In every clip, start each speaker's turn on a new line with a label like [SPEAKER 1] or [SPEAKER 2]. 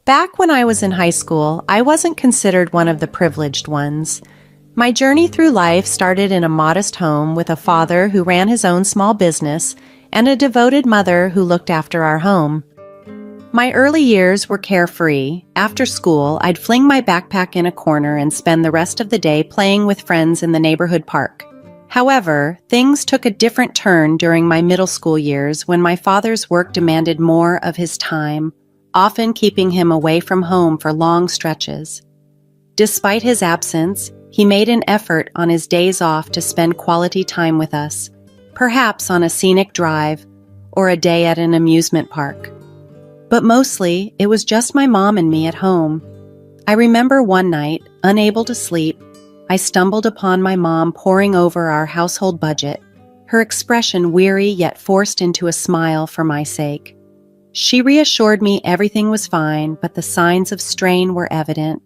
[SPEAKER 1] Back when I was in high school, I wasn't considered one of the privileged ones. My journey through life started in a modest home with a father who ran his own small business and a devoted mother who looked after our home. My early years were carefree. After school, I'd fling my backpack in a corner and spend the rest of the day playing with friends in the neighborhood park. However, things took a different turn during my middle school years when my father's work demanded more of his time, often keeping him away from home for long stretches. Despite his absence, he made an effort on his days off to spend quality time with us, perhaps on a scenic drive or a day at an amusement park. But mostly, it was just my mom and me at home. I remember one night, unable to sleep, I stumbled upon my mom poring over our household budget, her expression weary yet forced into a smile for my sake. She reassured me everything was fine, but the signs of strain were evident.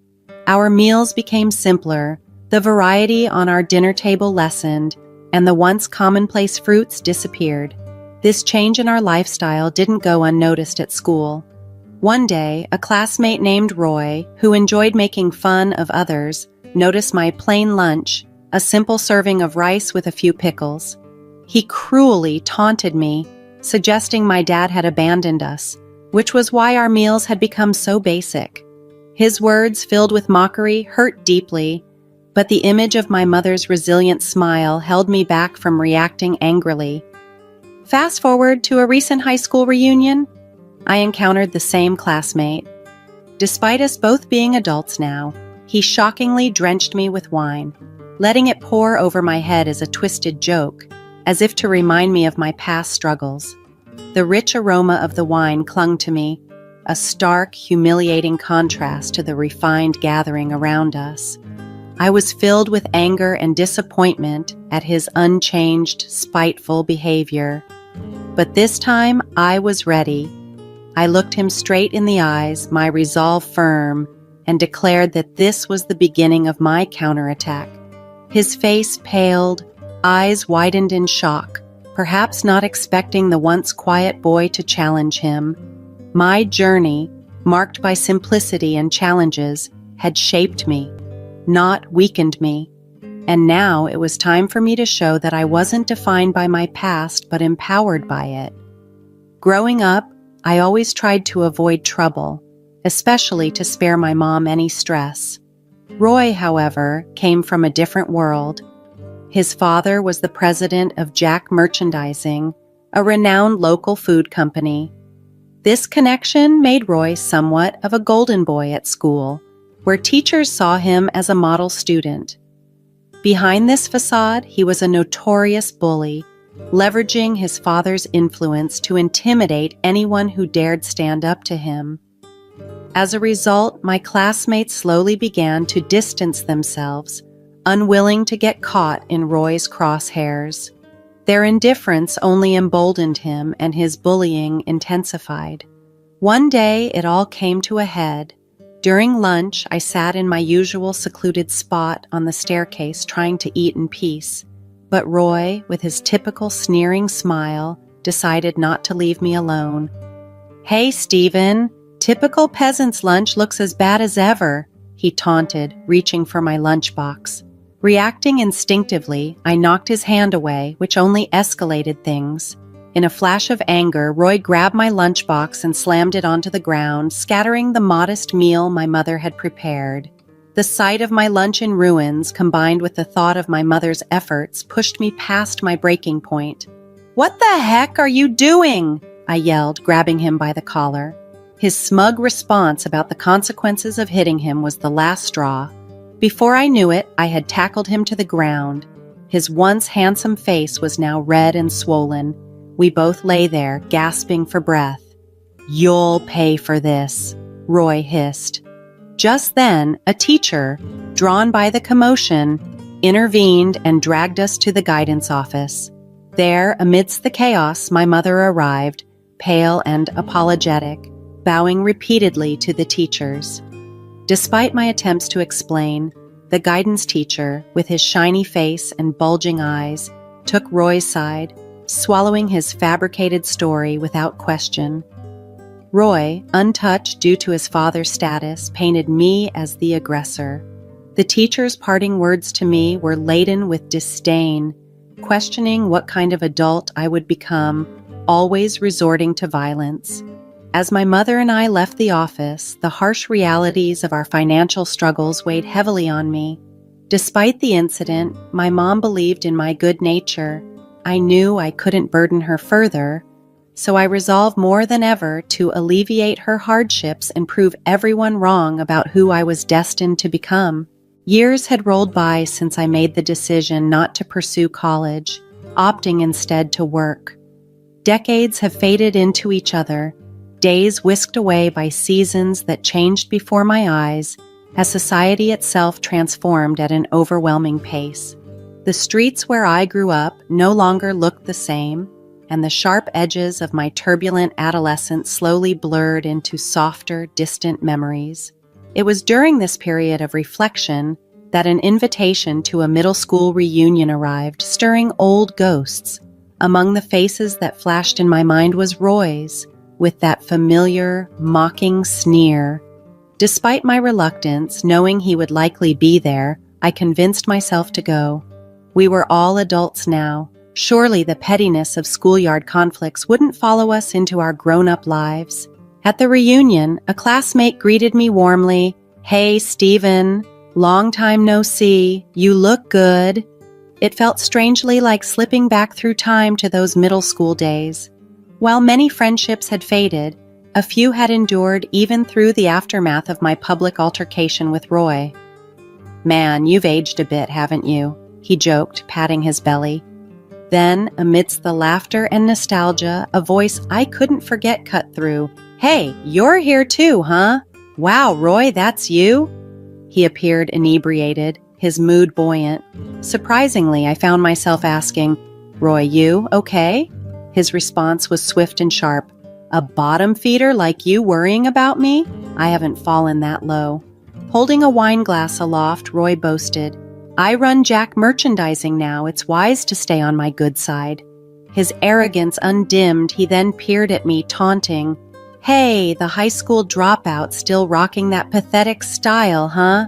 [SPEAKER 1] Our meals became simpler, the variety on our dinner table lessened, and the once commonplace fruits disappeared. This change in our lifestyle didn't go unnoticed at school. One day, a classmate named Roy, who enjoyed making fun of others, noticed my plain lunch, a simple serving of rice with a few pickles. He cruelly taunted me, suggesting my dad had abandoned us, which was why our meals had become so basic. His words, filled with mockery, hurt deeply, but the image of my mother's resilient smile held me back from reacting angrily. Fast forward to a recent high school reunion, I encountered the same classmate. Despite us both being adults now, he shockingly drenched me with wine, letting it pour over my head as a twisted joke, as if to remind me of my past struggles. The rich aroma of the wine clung to me, a stark, humiliating contrast to the refined gathering around us. I was filled with anger and disappointment at his unchanged, spiteful behavior. But this time, I was ready. I looked him straight in the eyes, my resolve firm, and declared that this was the beginning of my counterattack. His face paled, eyes widened in shock, perhaps not expecting the once quiet boy to challenge him. My journey, marked by simplicity and challenges, had shaped me, not weakened me. And now it was time for me to show that I wasn't defined by my past, but empowered by it. Growing up, I always tried to avoid trouble, especially to spare my mom any stress. Roy, however, came from a different world. His father was the president of Jack Merchandising, a renowned local food company. This connection made Roy somewhat of a golden boy at school, where teachers saw him as a model student. Behind this facade, he was a notorious bully, leveraging his father's influence to intimidate anyone who dared stand up to him. As a result, my classmates slowly began to distance themselves, unwilling to get caught in Roy's crosshairs. Their indifference only emboldened him, and his bullying intensified. One day, it all came to a head. During lunch, I sat in my usual secluded spot on the staircase trying to eat in peace. But Roy, with his typical sneering smile, decided not to leave me alone. "Hey, Stephen, typical peasant's lunch looks as bad as ever," he taunted, reaching for my lunchbox. Reacting instinctively, I knocked his hand away, which only escalated things. In a flash of anger, Roy grabbed my lunchbox and slammed it onto the ground, scattering the modest meal my mother had prepared. The sight of my lunch in ruins, combined with the thought of my mother's efforts, pushed me past my breaking point. "What the heck are you doing?" I yelled, grabbing him by the collar. His smug response about the consequences of hitting him was the last straw. Before I knew it, I had tackled him to the ground. His once handsome face was now red and swollen. We both lay there, gasping for breath. "You'll pay for this," Roy hissed. Just then, a teacher, drawn by the commotion, intervened and dragged us to the guidance office. There, amidst the chaos, my mother arrived, pale and apologetic, bowing repeatedly to the teachers. Despite my attempts to explain, the guidance teacher, with his shiny face and bulging eyes, took Roy's side, swallowing his fabricated story without question. Roy, untouched due to his father's status, painted me as the aggressor. The teacher's parting words to me were laden with disdain, questioning what kind of adult I would become, always resorting to violence. As my mother and I left the office, the harsh realities of our financial struggles weighed heavily on me. Despite the incident, my mom believed in my good nature. I knew I couldn't burden her further, so I resolved more than ever to alleviate her hardships and prove everyone wrong about who I was destined to become. Years had rolled by since I made the decision not to pursue college, opting instead to work. Decades have faded into each other, days whisked away by seasons that changed before my eyes as society itself transformed at an overwhelming pace. The streets where I grew up no longer looked the same, and the sharp edges of my turbulent adolescence slowly blurred into softer, distant memories. It was during this period of reflection that an invitation to a middle school reunion arrived, stirring old ghosts. Among the faces that flashed in my mind was Roy's, with that familiar, mocking sneer. Despite my reluctance, knowing he would likely be there, I convinced myself to go. We were all adults now. Surely the pettiness of schoolyard conflicts wouldn't follow us into our grown-up lives. At the reunion, a classmate greeted me warmly. "Hey, Steven, long time no see. You look good." It felt strangely like slipping back through time to those middle school days. While many friendships had faded, a few had endured even through the aftermath of my public altercation with Roy. "Man, you've aged a bit, haven't you?" he joked, patting his belly. Then, amidst the laughter and nostalgia, a voice I couldn't forget cut through. "Hey, you're here too, huh? Wow, Roy, that's you?" He appeared inebriated, his mood buoyant. Surprisingly, I found myself asking, "Roy, you okay?" His response was swift and sharp. "A bottom feeder like you worrying about me? I haven't fallen that low." Holding a wine glass aloft, Roy boasted, "I run Jack merchandising now. It's wise to stay on my good side." His arrogance undimmed, he then peered at me, taunting, "Hey, the high school dropout still rocking that pathetic style, huh?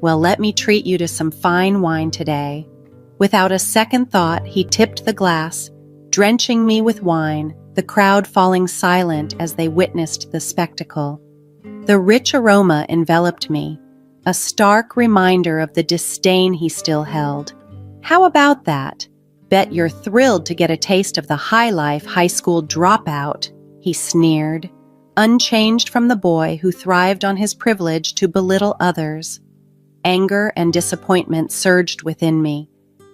[SPEAKER 1] Well, let me treat you to some fine wine today." Without a second thought, he tipped the glass, drenching me with wine, the crowd falling silent as they witnessed the spectacle. The rich aroma enveloped me, a stark reminder of the disdain he still held. "How about that? Bet you're thrilled to get a taste of the high-life high school dropout," he sneered, unchanged from the boy who thrived on his privilege to belittle others. Anger and disappointment surged within me.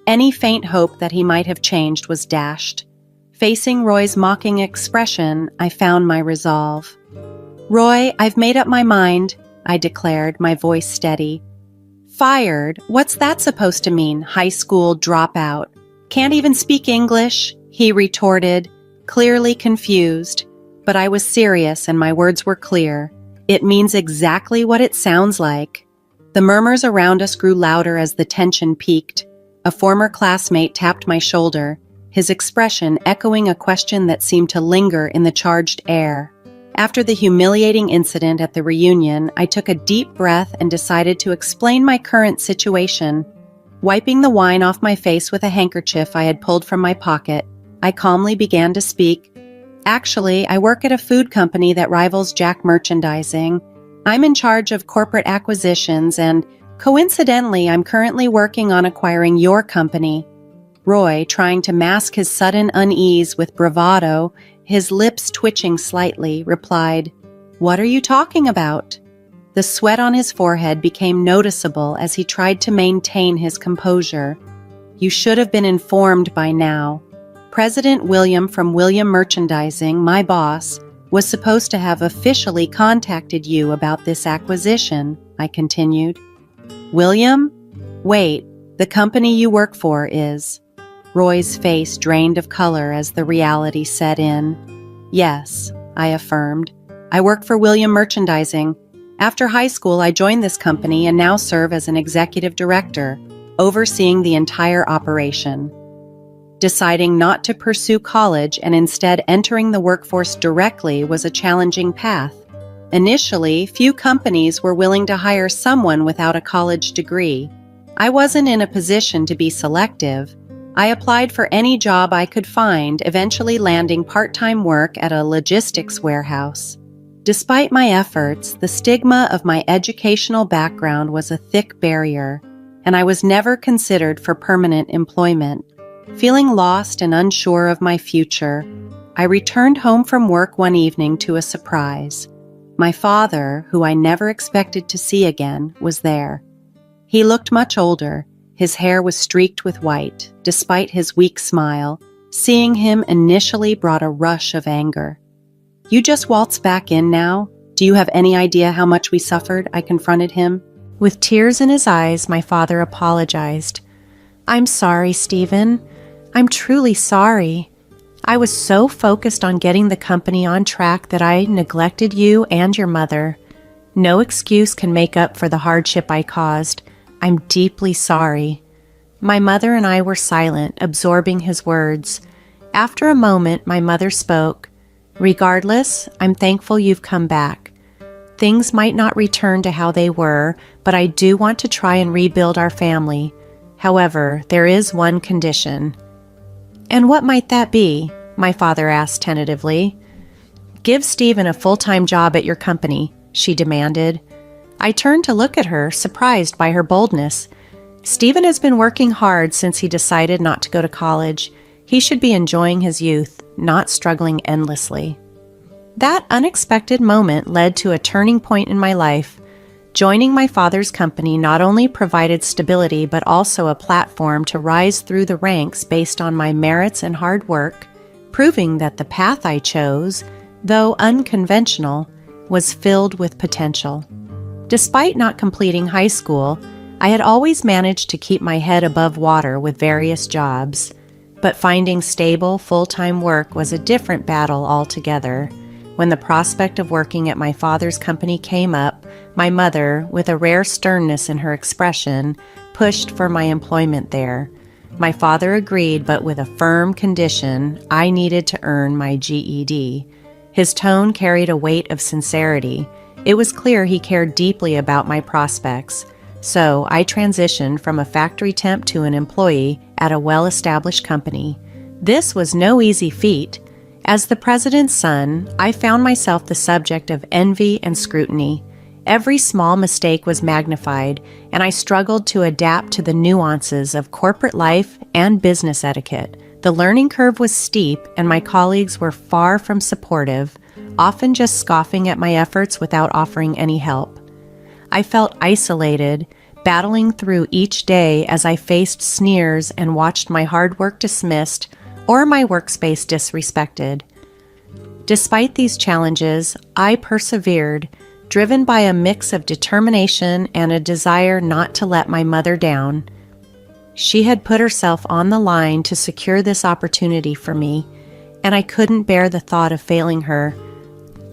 [SPEAKER 1] Any faint hope that he might have changed was dashed. Facing Roy's mocking expression, I found my resolve. "Roy, I've made up my mind," I declared, my voice steady. "Fired? What's that supposed to mean, high school dropout? Can't even speak English?" he retorted, clearly confused. But I was serious and my words were clear. "It means exactly what it sounds like." The murmurs around us grew louder as the tension peaked. A former classmate tapped my shoulder, his expression echoing a question that seemed to linger in the charged air. After the humiliating incident at the reunion, I took a deep breath and decided to explain my current situation. Wiping the wine off my face with a handkerchief I had pulled from my pocket, I calmly began to speak. "Actually, I work at a food company that rivals Jack Merchandising. I'm in charge of corporate acquisitions and, coincidentally, I'm currently working on acquiring your company." Roy, trying to mask his sudden unease with bravado, his lips twitching slightly, replied, "What are you talking about?" The sweat on his forehead became noticeable as he tried to maintain his composure. "You should have been informed by now. President William from William Merchandising, my boss, was supposed to have officially contacted you about this acquisition," I continued. "William? Wait, the company you work for is..." Roy's face drained of color as the reality set in. "Yes," I affirmed. "I work for William Merchandising. After high school, I joined this company and now serve as an executive director, overseeing the entire operation." Deciding not to pursue college and instead entering the workforce directly was a challenging path. Initially, few companies were willing to hire someone without a college degree. I wasn't in a position to be selective. I applied for any job I could find, eventually landing part-time work at a logistics warehouse. Despite my efforts, the stigma of my educational background was a thick barrier, and I was never considered for permanent employment. Feeling lost and unsure of my future, I returned home from work one evening to a surprise. My father, who I never expected to see again, was there. He looked much older. His hair was streaked with white, despite his weak smile. Seeing him initially brought a rush of anger. "You just waltz back in now? Do you have any idea how much we suffered?" I confronted him. With tears in his eyes, my father apologized. "I'm sorry, Stephen. I'm truly sorry. I was so focused on getting the company on track that I neglected you and your mother. No excuse can make up for the hardship I caused. I'm deeply sorry." My mother and I were silent, absorbing his words. After a moment, my mother spoke. "Regardless, I'm thankful you've come back. Things might not return to how they were, but I do want to try and rebuild our family. However, there is one condition." "And what might that be?" my father asked tentatively. "Give Stephen a full-time job at your company," she demanded. I turned to look at her, surprised by her boldness. "Stephen has been working hard since he decided not to go to college. He should be enjoying his youth, not struggling endlessly." That unexpected moment led to a turning point in my life. Joining my father's company not only provided stability but also a platform to rise through the ranks based on my merits and hard work, proving that the path I chose, though unconventional, was filled with potential. Despite not completing high school, I had always managed to keep my head above water with various jobs, but finding stable, full-time work was a different battle altogether. When the prospect of working at my father's company came up, my mother, with a rare sternness in her expression, pushed for my employment there. My father agreed, but with a firm condition: I needed to earn my GED. His tone carried a weight of sincerity. It was clear he cared deeply about my prospects. So I transitioned from a factory temp to an employee at a well-established company. This was no easy feat. As the president's son, I found myself the subject of envy and scrutiny. Every small mistake was magnified, and I struggled to adapt to the nuances of corporate life and business etiquette. The learning curve was steep, and my colleagues were far from supportive, often just scoffing at my efforts without offering any help. I felt isolated, battling through each day as I faced sneers and watched my hard work dismissed or my workspace disrespected. Despite these challenges, I persevered, driven by a mix of determination and a desire not to let my mother down. She had put herself on the line to secure this opportunity for me, and I couldn't bear the thought of failing her.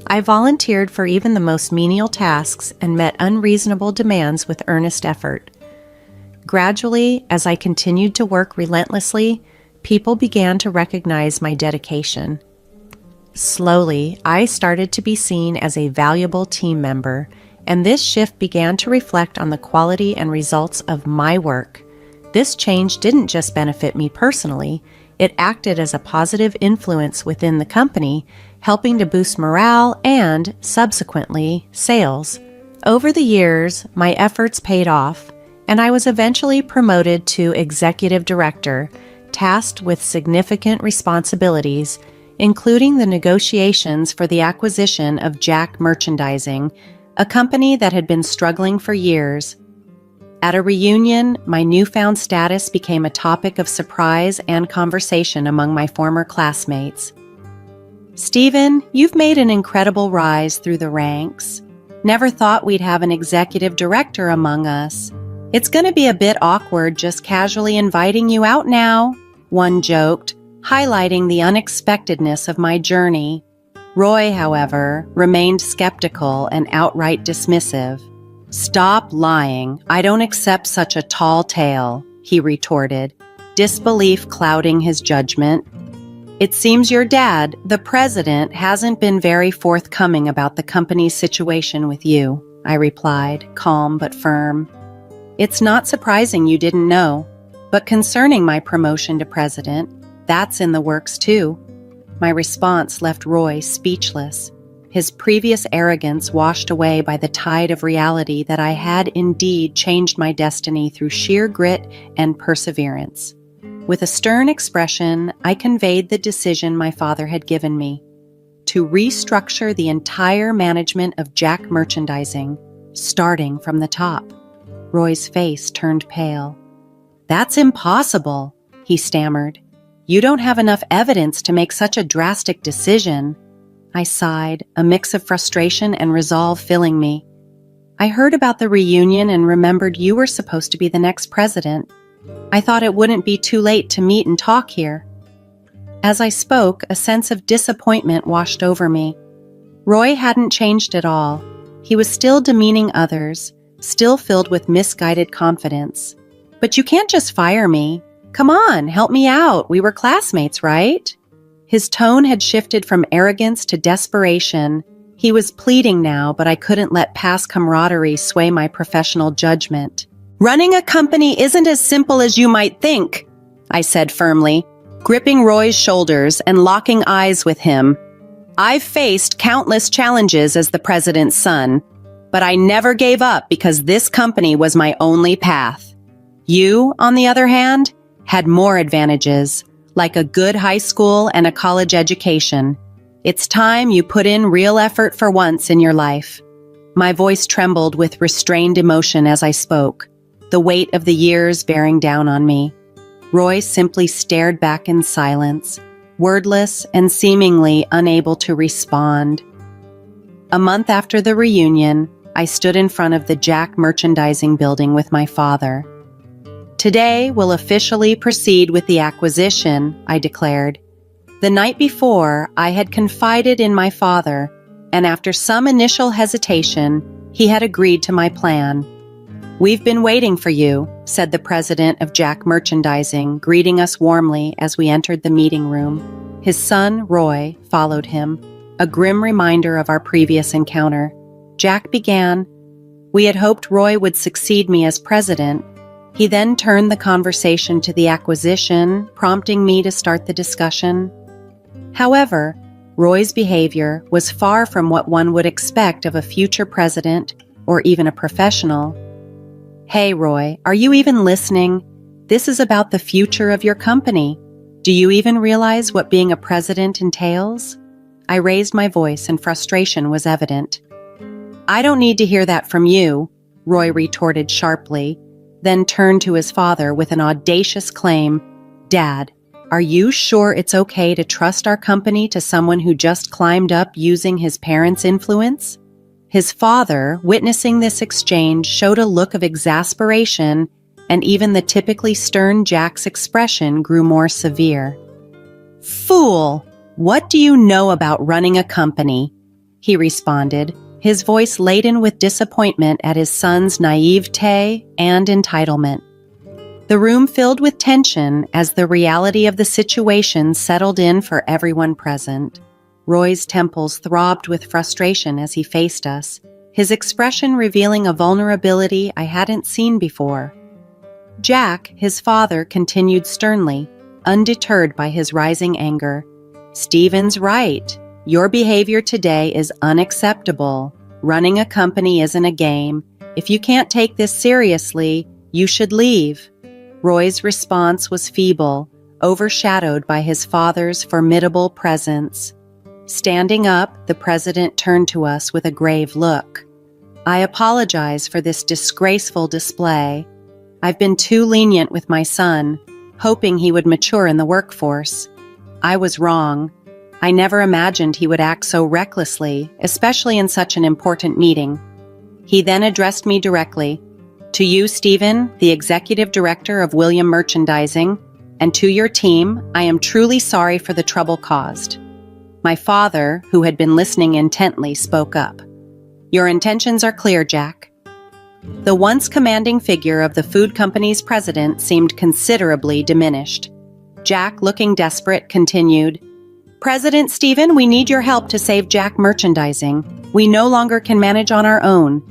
[SPEAKER 1] I volunteered for even the most menial tasks and met unreasonable demands with earnest effort. Gradually, as I continued to work relentlessly, people began to recognize my dedication. Slowly, I started to be seen as a valuable team member, and this shift began to reflect on the quality and results of my work. This change didn't just benefit me personally, it acted as a positive influence within the company, helping to boost morale and, subsequently, sales. Over the years, my efforts paid off, and I was eventually promoted to executive director, tasked with significant responsibilities, including the negotiations for the acquisition of Jack Merchandising, a company that had been struggling for years. At a reunion, my newfound status became a topic of surprise and conversation among my former classmates. "Stephen, you've made an incredible rise through the ranks. Never thought we'd have an executive director among us. It's going to be a bit awkward just casually inviting you out now," one joked, highlighting the unexpectedness of my journey. Roy, however, remained skeptical and outright dismissive. "Stop lying. I don't accept such a tall tale," he retorted. disbelief clouding his judgment. "It seems your dad, the president, hasn't been very forthcoming about the company's situation with you," I replied, calm but firm. "It's not surprising you didn't know, but concerning my promotion to president, that's in the works too." My response left Roy speechless, his previous arrogance washed away by the tide of reality that I had indeed changed my destiny through sheer grit and perseverance. With a stern expression, I conveyed the decision my father had given me, to restructure the entire management of Jack Merchandising, starting from the top. Roy's face turned pale. "That's impossible," he stammered. "You don't have enough evidence to make such a drastic decision." I sighed, a mix of frustration and resolve filling me. "I heard about the reunion and remembered you were supposed to be the next president. I thought it wouldn't be too late to meet and talk here." As I spoke, a sense of disappointment washed over me. Roy hadn't changed at all. He was still demeaning others, still filled with misguided confidence. "But you can't just fire me. Come on, help me out. We were classmates, right?" His tone had shifted from arrogance to desperation. He was pleading now, but I couldn't let past camaraderie sway my professional judgment. "Running a company isn't as simple as you might think," I said firmly, gripping Roy's shoulders and locking eyes with him. "I've faced countless challenges as the president's son, but I never gave up because this company was my only path. You, on the other hand, had more advantages, like a good high school and a college education. It's time you put in real effort for once in your life." My voice trembled with restrained emotion as I spoke, the weight of the years bearing down on me. Roy simply stared back in silence, wordless and seemingly unable to respond. A month after the reunion, I stood in front of the Jack Merchandising building with my father. "Today we'll officially proceed with the acquisition," I declared. The night before, I had confided in my father, and after some initial hesitation, he had agreed to my plan. "We've been waiting for you," said the president of Jack Merchandising, greeting us warmly as we entered the meeting room. His son, Roy, followed him, a grim reminder of our previous encounter. Jack began, "We had hoped Roy would succeed me as president." He then turned the conversation to the acquisition, prompting me to start the discussion. However, Roy's behavior was far from what one would expect of a future president or even a professional. "Hey, Roy, are you even listening? This is about the future of your company. Do you even realize what being a president entails?" I raised my voice and frustration was evident. "I don't need to hear that from you," Roy retorted sharply, then turned to his father with an audacious claim. "Dad, are you sure it's okay to trust our company to someone who just climbed up using his parents' influence?" His father, witnessing this exchange, showed a look of exasperation, and even the typically stern Jack's expression grew more severe. "Fool! What do you know about running a company?" he responded, his voice laden with disappointment at his son's naivete and entitlement. The room filled with tension as the reality of the situation settled in for everyone present. Roy's temples throbbed with frustration as he faced us, his expression revealing a vulnerability I hadn't seen before. Jack, his father, continued sternly, undeterred by his rising anger. "Stephen's right. Your behavior today is unacceptable. Running a company isn't a game. If you can't take this seriously, you should leave." Roy's response was feeble, overshadowed by his father's formidable presence. Standing up, the president turned to us with a grave look. "I apologize for this disgraceful display. I've been too lenient with my son, hoping he would mature in the workforce. I was wrong. I never imagined he would act so recklessly, especially in such an important meeting." He then addressed me directly. "To you, Stephen, the executive director of William Merchandising, and to your team, I am truly sorry for the trouble caused." My father, who had been listening intently, spoke up. "Your intentions are clear, Jack. The once commanding figure of the food company's president seemed considerably diminished. Jack, looking desperate, continued, "President Stephen, we need your help to save Jack Merchandising. We no longer can manage on our own.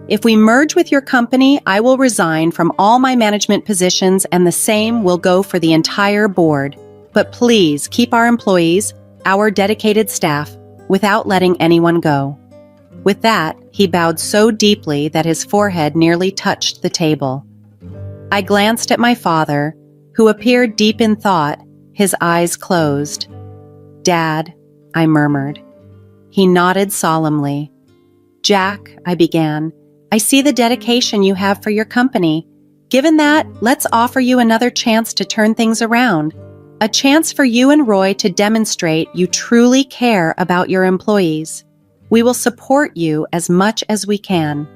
[SPEAKER 1] If we merge with your company, I will resign from all my management positions and the same will go for the entire board. But please keep our employees, our dedicated staff, without letting anyone go." With that, he bowed so deeply that his forehead nearly touched the table. I glanced at my father, who appeared deep in thought, his eyes closed. "Dad," I murmured. He nodded solemnly. "Jack," I began, "I see the dedication you have for your company. Given that, let's offer you another chance to turn things around. A chance for you and Roy to demonstrate you truly care about your employees. We will support you as much as we can.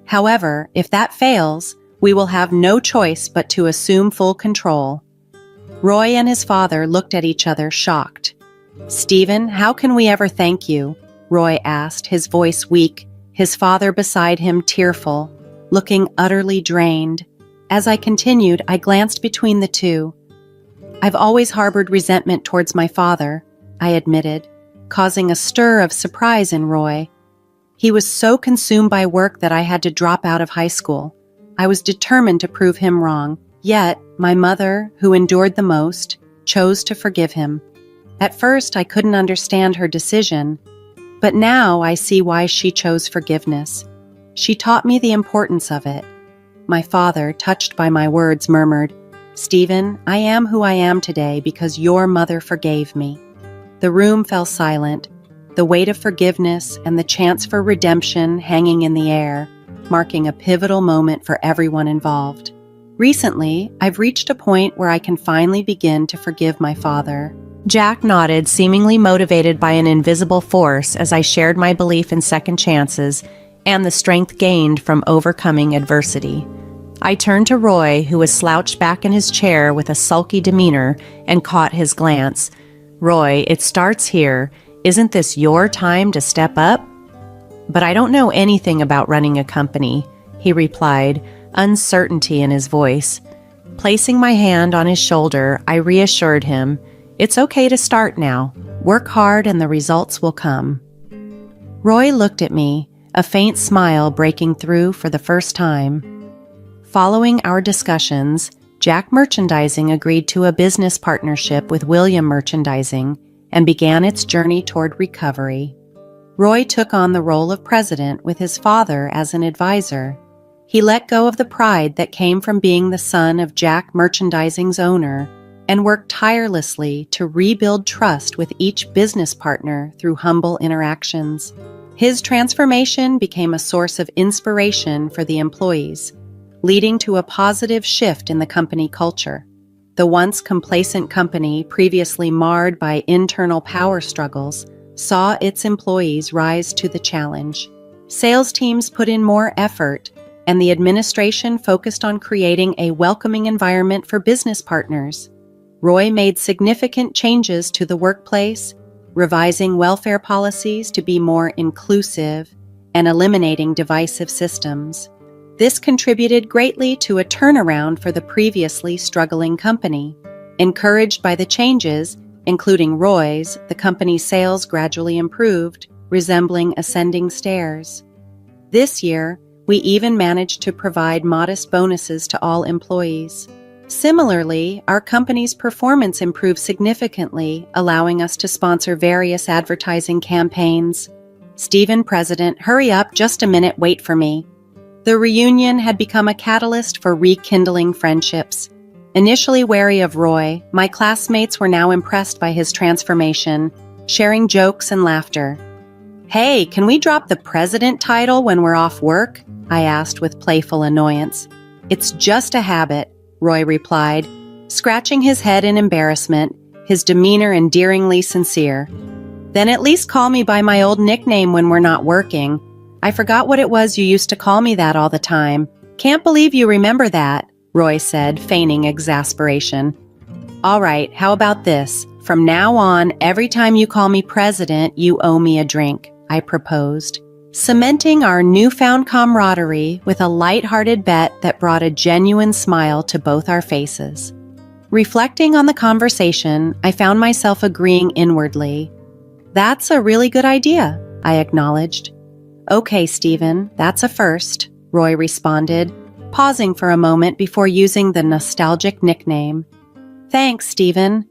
[SPEAKER 1] However, if that fails, we will have no choice but to assume full control." Roy and his father looked at each other, shocked. "Stephen, how can we ever thank you?" Roy asked, his voice weak, his father beside him tearful, looking utterly drained. As I continued, I glanced between the two. "I've always harbored resentment towards my father," I admitted, causing a stir of surprise in Roy. "He was so consumed by work that I had to drop out of high school. I was determined to prove him wrong. Yet, my mother, who endured the most, chose to forgive him. At first, I couldn't understand her decision, but now I see why she chose forgiveness. She taught me the importance of it." My father, touched by my words, murmured, "Stephen, I am who I am today because your mother forgave me." The room fell silent, the weight of forgiveness and the chance for redemption hanging in the air, marking a pivotal moment for everyone involved. Recently, I've reached a point where I can finally begin to forgive my father. Jack nodded, seemingly motivated by an invisible force as I shared my belief in second chances and the strength gained from overcoming adversity. I turned to Roy, who was slouched back in his chair with a sulky demeanor, and caught his glance. "Roy, it starts here. Isn't this your time to step up?" "But I don't know anything about running a company," he replied, uncertainty in his voice. Placing my hand on his shoulder, I reassured him, "It's okay to start now. Work hard and the results will come." Roy looked at me, a faint smile breaking through for the first time. Following our discussions, Jack Merchandising agreed to a business partnership with William Merchandising and began its journey toward recovery. Roy took on the role of president with his father as an advisor. He let go of the pride that came from being the son of Jack Merchandising's owner and worked tirelessly to rebuild trust with each business partner through humble interactions. His transformation became a source of inspiration for the employees, leading to a positive shift in the company culture. The once complacent company, previously marred by internal power struggles, saw its employees rise to the challenge. Sales teams put in more effort, and the administration focused on creating a welcoming environment for business partners. Roy made significant changes to the workplace, revising welfare policies to be more inclusive and eliminating divisive systems. This contributed greatly to a turnaround for the previously struggling company. Encouraged by the changes, including Roy's, the company's sales gradually improved, resembling ascending stairs. This year, we even managed to provide modest bonuses to all employees. Similarly, our company's performance improved significantly, allowing us to sponsor various advertising campaigns. "Stephen, President, hurry up, just a minute, wait for me." The reunion had become a catalyst for rekindling friendships. Initially wary of Roy, my classmates were now impressed by his transformation, sharing jokes and laughter. "Hey, can we drop the president title when we're off work?" I asked with playful annoyance. "It's just a habit," Roy replied, scratching his head in embarrassment, his demeanor endearingly sincere. "Then at least call me by my old nickname when we're not working. I forgot what it was you used to call me that all the time. Can't believe you remember that," Roy said, feigning exasperation. "All right, how about this? From now on, every time you call me president, you owe me a drink," I proposed. cementing our newfound camaraderie with a light-hearted bet that brought a genuine smile to both our faces. Reflecting on the conversation, I found myself agreeing inwardly. "That's a really good idea," I acknowledged. "Okay, Stephen, that's a first," Roy responded, pausing for a moment before using the nostalgic nickname. "Thanks, Stephen.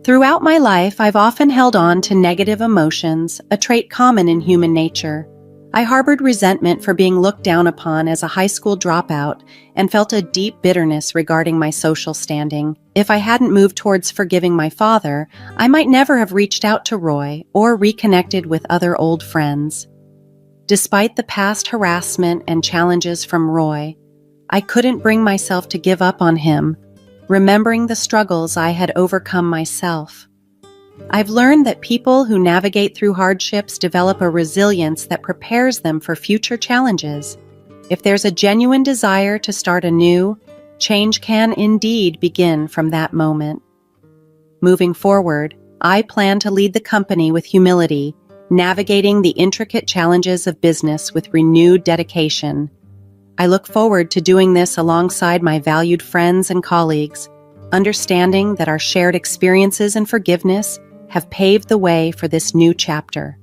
[SPEAKER 1] Throughout my life, I've often held on to negative emotions, a trait common in human nature. I harbored resentment for being looked down upon as a high school dropout and felt a deep bitterness regarding my social standing. If I hadn't moved towards forgiving my father, I might never have reached out to Roy or reconnected with other old friends. Despite the past harassment and challenges from Roy, I couldn't bring myself to give up on him, remembering the struggles I had overcome myself. I've learned that people who navigate through hardships develop a resilience that prepares them for future challenges. If there's a genuine desire to start anew, change can indeed begin from that moment. Moving forward, I plan to lead the company with humility, navigating the intricate challenges of business with renewed dedication. I look forward to doing this alongside my valued friends and colleagues, understanding that our shared experiences and forgiveness have paved the way for this new chapter.